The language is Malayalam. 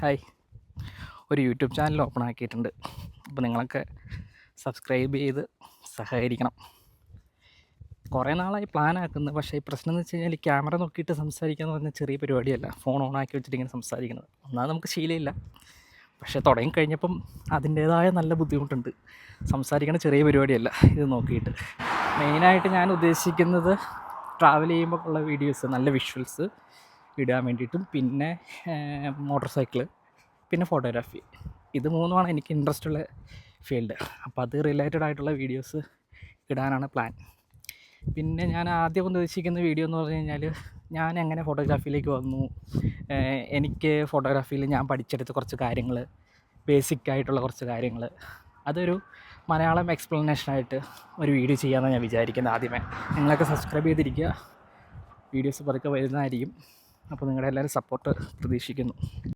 ഹായ്, ഒരു യൂട്യൂബ് ചാനൽ ഓപ്പൺ ആക്കിയിട്ടുണ്ട്. അപ്പോൾ നിങ്ങളൊക്കെ സബ്സ്ക്രൈബ് ചെയ്ത് സഹകരിക്കണം. കുറേ നാളായി പ്ലാൻ ആക്കുന്നത്. പക്ഷേ ഈ പ്രശ്നം എന്ന് വെച്ച് കഴിഞ്ഞാൽ ക്യാമറ നോക്കിയിട്ട് സംസാരിക്കുക എന്ന് പറഞ്ഞാൽ ചെറിയ പരിപാടിയല്ല. ഫോൺ ഓൺ ആക്കി വെച്ചിട്ട് ഇങ്ങനെ സംസാരിക്കുന്നത് ഒന്നാമത് നമുക്ക് ശീലമില്ല. പക്ഷേ തുടങ്ങി കഴിഞ്ഞപ്പം അതിൻ്റേതായ നല്ല ബുദ്ധിമുട്ടുണ്ട്. സംസാരിക്കണ ചെറിയ പരിപാടിയല്ല ഇത് നോക്കിയിട്ട്. മെയിനായിട്ട് ഞാൻ ഉദ്ദേശിക്കുന്നത് ട്രാവൽ ചെയ്യുമ്പോൾ ഉള്ള വീഡിയോസ്, നല്ല വിഷ്വൽസ് ഇടാൻ വേണ്ടിയിട്ടും, പിന്നെ മോട്ടോർ സൈക്കിള്, പിന്നെ ഫോട്ടോഗ്രാഫി. ഇത് മൂന്നുമാണ് എനിക്ക് ഇൻട്രസ്റ്റ് ഉള്ള ഫീൽഡ്. അപ്പോൾ അത് റിലേറ്റഡ് ആയിട്ടുള്ള വീഡിയോസ് ഇടാനാണ് പ്ലാൻ. പിന്നെ ഞാൻ ആദ്യം ഉദ്ദേശിക്കുന്ന വീഡിയോ എന്ന് പറഞ്ഞു കഴിഞ്ഞാൽ, ഞാൻ എങ്ങനെ ഫോട്ടോഗ്രാഫിയിലേക്ക് വന്നു, എനിക്ക് ഫോട്ടോഗ്രാഫിയിൽ ഞാൻ പഠിച്ചെടുത്ത കുറച്ച് കാര്യങ്ങൾ, ബേസിക് ആയിട്ടുള്ള കുറച്ച് കാര്യങ്ങൾ, അതൊരു മലയാളം എക്സ്പ്ലനേഷനായിട്ട് ഒരു വീഡിയോ ചെയ്യാമെന്നാണ് ഞാൻ വിചാരിക്കുന്നത്. ആദ്യമേ നിങ്ങളൊക്കെ സബ്സ്ക്രൈബ് ചെയ്തിരിക്കുക. വീഡിയോസ് പതുക്കെ വരുന്നതായിരിക്കും. അപ്പോൾ നിങ്ങളുടെ എല്ലാവരും സപ്പോർട്ട് പ്രതീക്ഷിക്കുന്നു.